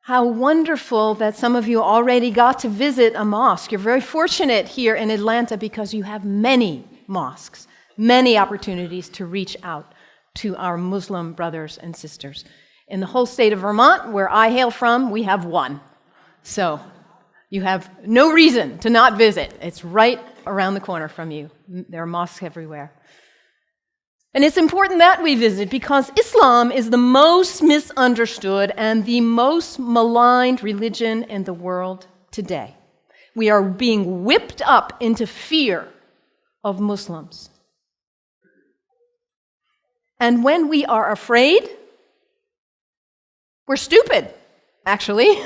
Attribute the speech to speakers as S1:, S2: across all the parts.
S1: How wonderful that some of you already got to visit a mosque. You're very fortunate here in Atlanta because you have many mosques, many opportunities to reach out to our Muslim brothers and sisters. In the whole state of Vermont, where I hail from, we have one. So you have no reason to not visit. It's right around the corner from you. There are mosques everywhere. And it's important that we visit because Islam is the most misunderstood and the most maligned religion in the world today. We are being whipped up into fear of Muslims. And when we are afraid, we're stupid, actually.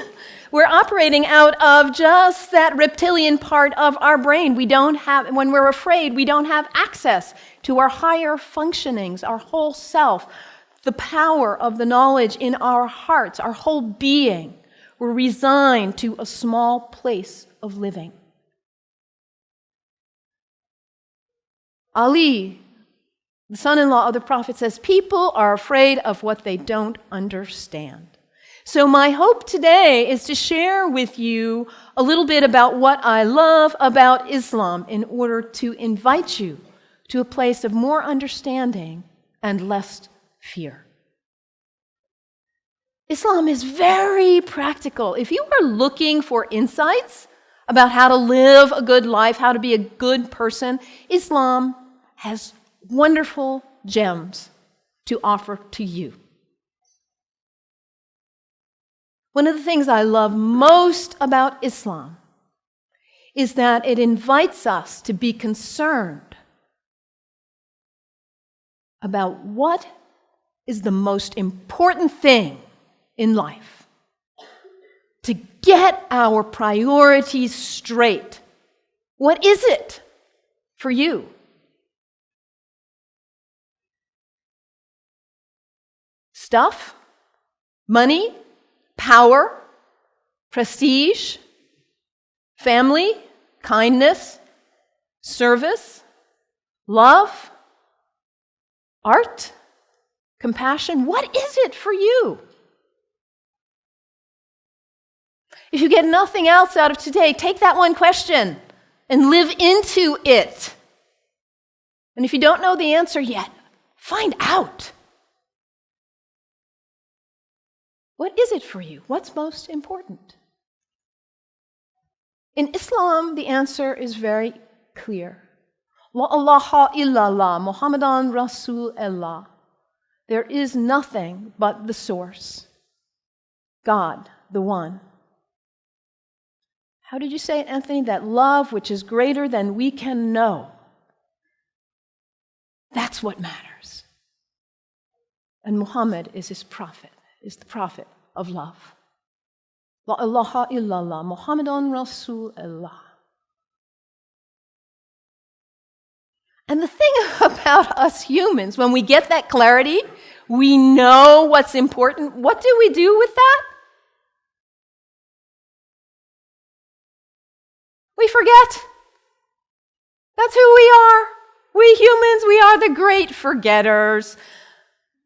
S1: We're operating out of just that reptilian part of our brain. When we're afraid, we don't have access to our higher functionings, our whole self, the power of the knowledge in our hearts, our whole being. We're resigned to a small place of living. Ali, the son-in-law of the Prophet, says, people are afraid of what they don't understand. So my hope today is to share with you a little bit about what I love about Islam in order to invite you to a place of more understanding and less fear. Islam is very practical. If you are looking for insights about how to live a good life, how to be a good person, Islam has wonderful gems to offer to you. One of the things I love most about Islam is that it invites us to be concerned about what is the most important thing in life. To get our priorities straight. What is it for you? Stuff? Money? Power, prestige, family, kindness, service, love, art, compassion. What is it for you? If you get nothing else out of today, take that one question and live into it. And if you don't know the answer yet, find out. What is it for you? What's most important? In Islam, the answer is very clear. La ilaha illallah, Muhammadan Rasul. There is nothing but the source, God, the one. How did you say it, Anthony? That love which is greater than we can know. That's what matters. And Muhammad is his prophet. Is the prophet of love. La ilaha illallah, Muhammadan Rasul. And the thing about us humans, when we get that clarity, we know what's important. What do we do with that? We forget. That's who we are. We humans, we are the great forgetters.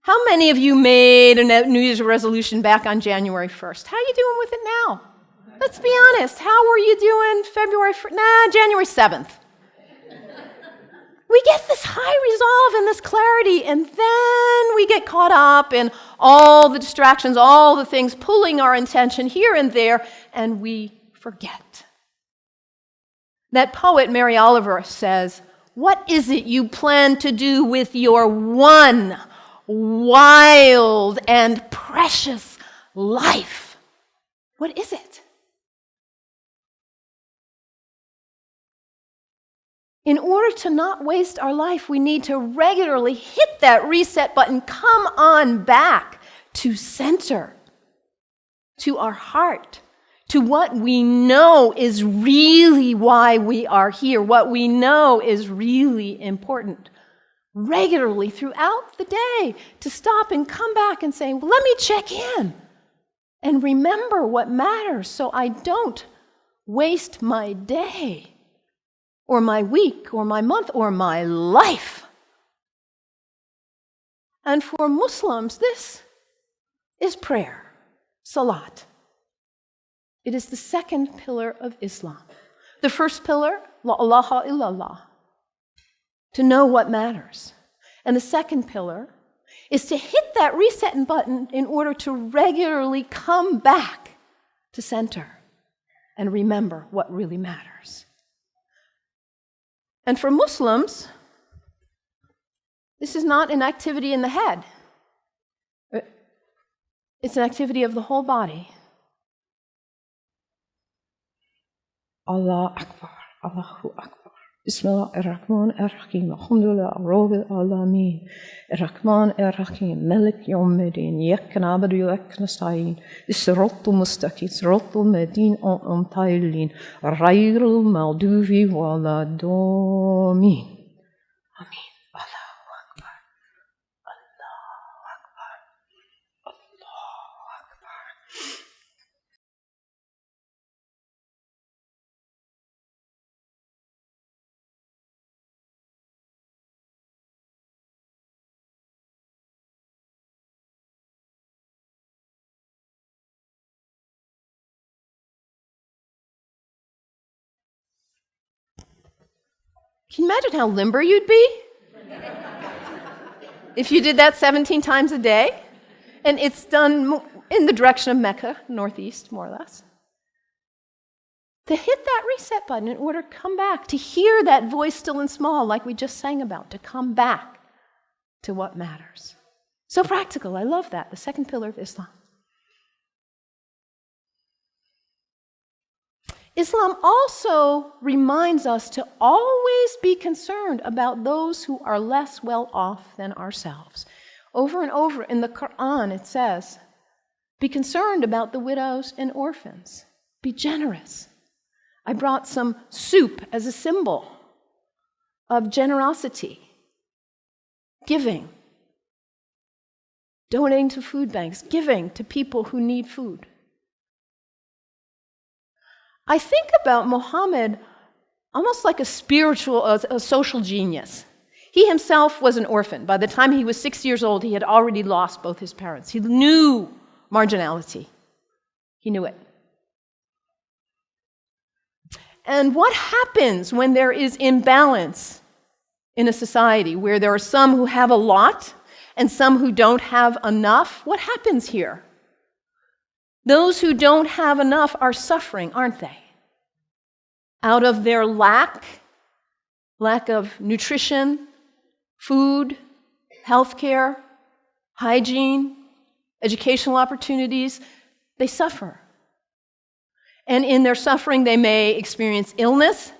S1: How many of you made a New Year's resolution back on January 1st? How are you doing with it now? Let's be honest. How were you doing February 1st? January 7th. We get this high resolve and this clarity, and then we get caught up in all the distractions, all the things pulling our attention here and there, and we forget. That poet, Mary Oliver, says, what is it you plan to do with your one wild and precious life? What is it? In order to not waste our life, we need to regularly hit that reset button, come on back to center, to our heart, to what we know is really why we are here, what we know is really important. Regularly throughout the day, to stop and come back and say, well, let me check in and remember what matters so I don't waste my day or my week or my month or my life. And for Muslims, this is prayer, salat. It is the second pillar of Islam. The first pillar, la ilaha illallah, to know what matters. And the second pillar is to hit that reset button in order to regularly come back to center and remember what really matters. And for Muslims, this is not an activity in the head. It's an activity of the whole body. Allah Akbar, Allahu Akbar. Bismillah ar-Rahman ar-Rahim. Alhamdulillah, Rabbil Alameen. Ar-Rahman ar-Rahim. Malik Yawmiddin. Iyyak na'budu wa iyyak nasta'in. As-siratal mustaqim. Siratal ladhina an'amta alayhim. Ghayril maghdubi waladdallin. Amin. Allahu Akbar. Allahu Akbar. Allahu Akbar. Can you imagine how limber you'd be if you did that 17 times a day? And it's done in the direction of Mecca, northeast, more or less. To hit that reset button in order to come back, to hear that voice still and small, like we just sang about, to come back to what matters. So practical, I love that, the second pillar of Islam. Islam also reminds us to always be concerned about those who are less well off than ourselves. Over and over in the Quran it says, be concerned about the widows and orphans. Be generous. I brought some soup as a symbol of generosity, giving, donating to food banks, giving to people who need food. I think about Muhammad almost like a social genius. He himself was an orphan. By the time he was 6 years old, he had already lost both his parents. He knew marginality. He knew it. And what happens when there is imbalance in a society where there are some who have a lot and some who don't have enough? What happens here? Those who don't have enough are suffering, aren't they? Out of their lack of nutrition, food, healthcare, hygiene, educational opportunities, they suffer. And in their suffering, they may experience illness.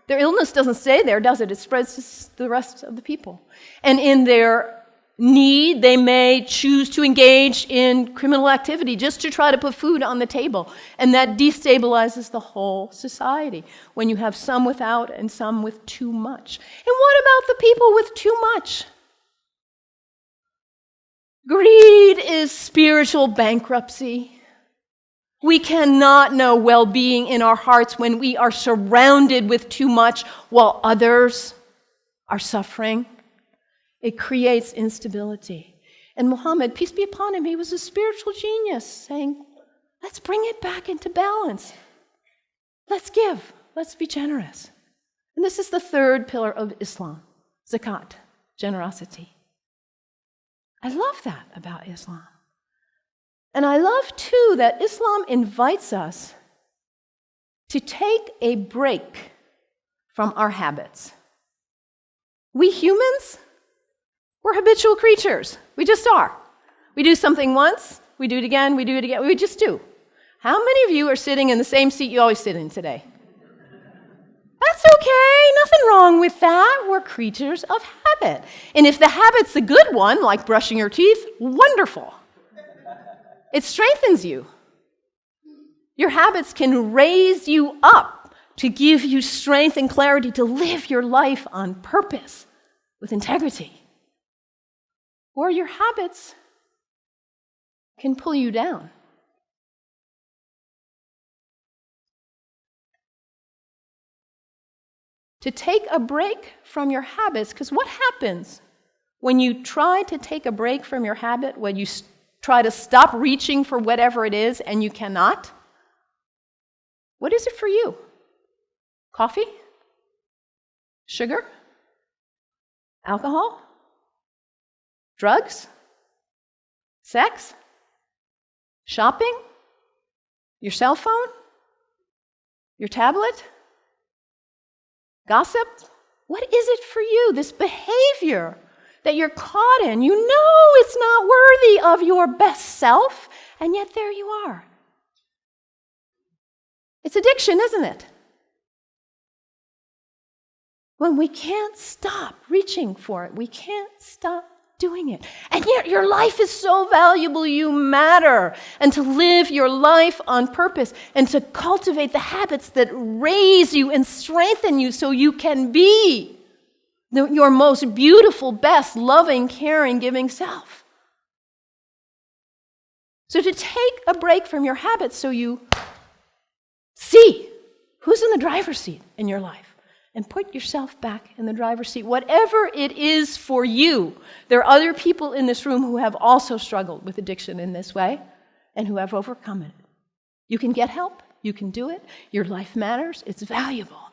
S1: Their illness doesn't stay there, does it? It spreads to the rest of the people. And in their need, they may choose to engage in criminal activity just to try to put food on the table. And that destabilizes the whole society when you have some without and some with too much. And what about the people with too much? Greed is spiritual bankruptcy. We cannot know well-being in our hearts when we are surrounded with too much while others are suffering. It creates instability. And Muhammad, peace be upon him, he was a spiritual genius, saying, let's bring it back into balance. Let's give. Let's be generous. And this is the third pillar of Islam, zakat, generosity. I love that about Islam. And I love, too, that Islam invites us to take a break from our habits. We humans, we're habitual creatures. We just are. We do something once, we do it again, we do it again. We just do. How many of you are sitting in the same seat you always sit in today? That's okay. Nothing wrong with that. We're creatures of habit. And if the habit's the good one, like brushing your teeth, wonderful. It strengthens you. Your habits can raise you up to give you strength and clarity to live your life on purpose with integrity. Or your habits can pull you down. To take a break from your habits, because what happens when you try to take a break from your habit, when you try to stop reaching for whatever it is and you cannot? What is it for you? Coffee? Sugar? Alcohol? Drugs? Sex? Shopping? Your cell phone? Your tablet? Gossip? What is it for you, this behavior that you're caught in? You know it's not worthy of your best self, and yet there you are. It's addiction, isn't it? When we can't stop reaching for it, we can't stop doing it. And yet your life is so valuable, you matter. And to live your life on purpose and to cultivate the habits that raise you and strengthen you so you can be your most beautiful, best, loving, caring, giving self. So to take a break from your habits so you see who's in the driver's seat in your life. And put yourself back in the driver's seat, whatever it is for you. There are other people in this room who have also struggled with addiction in this way and who have overcome it. You can get help. You can do it. Your life matters. It's valuable.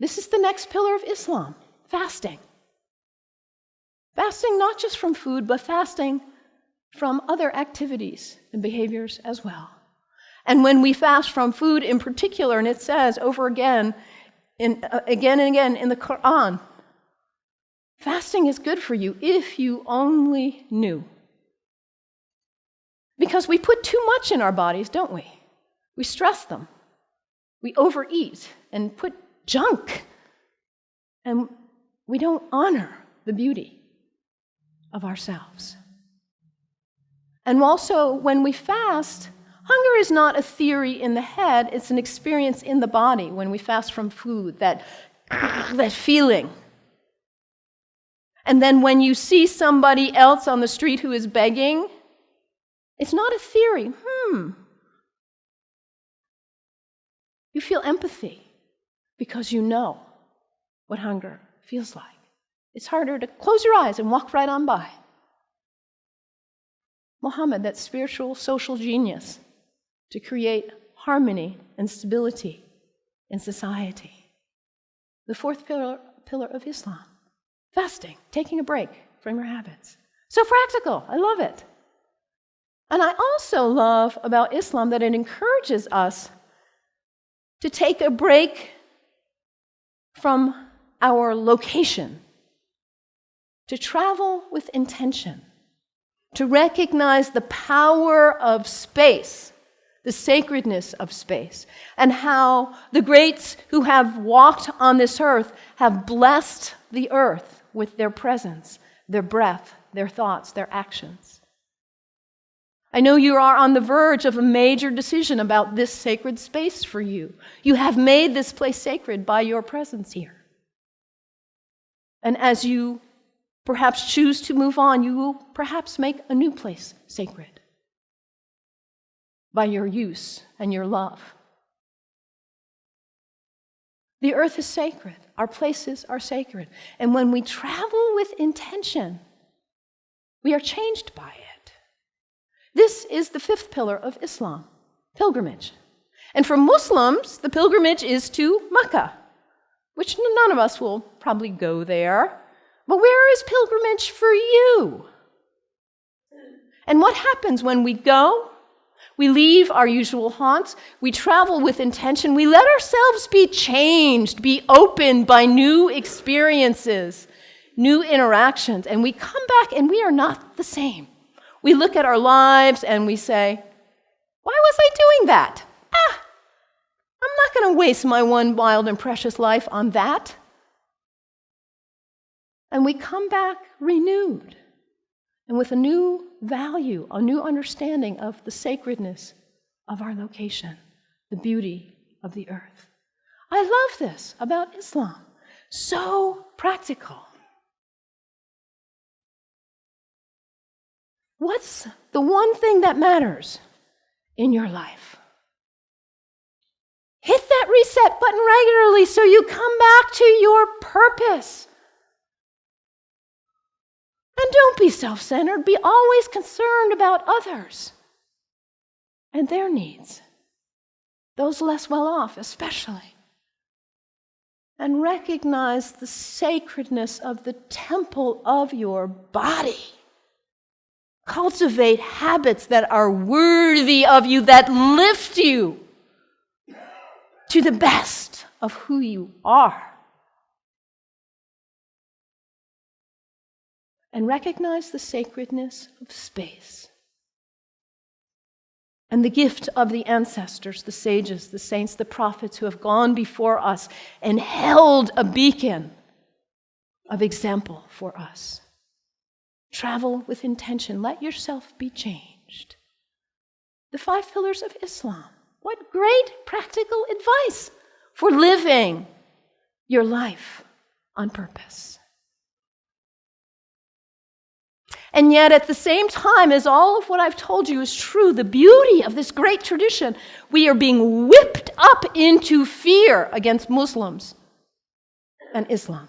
S1: This is the next pillar of Islam, fasting. Fasting not just from food, but fasting from other activities and behaviors as well. And when we fast from food in particular, and it says over again and again in the Quran, fasting is good for you if you only knew. Because we put too much in our bodies, don't we? We stress them. We overeat and put junk. And we don't honor the beauty of ourselves. And also, when we fast, hunger is not a theory in the head, it's an experience in the body when we fast from food, that feeling. And then when you see somebody else on the street who is begging, it's not a theory. You feel empathy because you know what hunger feels like. It's harder to close your eyes and walk right on by. Muhammad, that spiritual social genius, to create harmony and stability in society. The fourth pillar of Islam, fasting, taking a break from your habits. So practical, I love it. And I also love about Islam that it encourages us to take a break from our location, to travel with intention, to recognize the power of space, the sacredness of space, and how the greats who have walked on this earth have blessed the earth with their presence, their breath, their thoughts, their actions. I know you are on the verge of a major decision about this sacred space for you. You have made this place sacred by your presence here. And as you perhaps choose to move on, you will perhaps make a new place sacred by your use and your love. The earth is sacred. Our places are sacred. And when we travel with intention, we are changed by it. This is the fifth pillar of Islam, pilgrimage. And for Muslims, the pilgrimage is to Mecca, which none of us will probably go there. But where is pilgrimage for you? And what happens when we go? We leave our usual haunts. We travel with intention. We let ourselves be changed, be opened by new experiences, new interactions. And we come back and we are not the same. We look at our lives and we say, why was I doing that? I'm not going to waste my one wild and precious life on that. And we come back renewed and with a new value, a new understanding of the sacredness of our location, the beauty of the earth. I love this about Islam. So practical. What's the one thing that matters in your life? Hit that reset button regularly so you come back to your purpose. And don't be self-centered. Be always concerned about others and their needs. those less well off especially. And recognize the sacredness of the temple of your body. Cultivate habits that are worthy of you, that lift you to the best of who you are. And recognize the sacredness of space and the gift of the ancestors, the sages, the saints, the prophets who have gone before us and held a beacon of example for us. Travel with intention. Let yourself be changed. The 5 pillars of Islam. What great practical advice for living your life on purpose. And yet, at the same time as all of what I've told you is true, the beauty of this great tradition, we are being whipped up into fear against Muslims and Islam.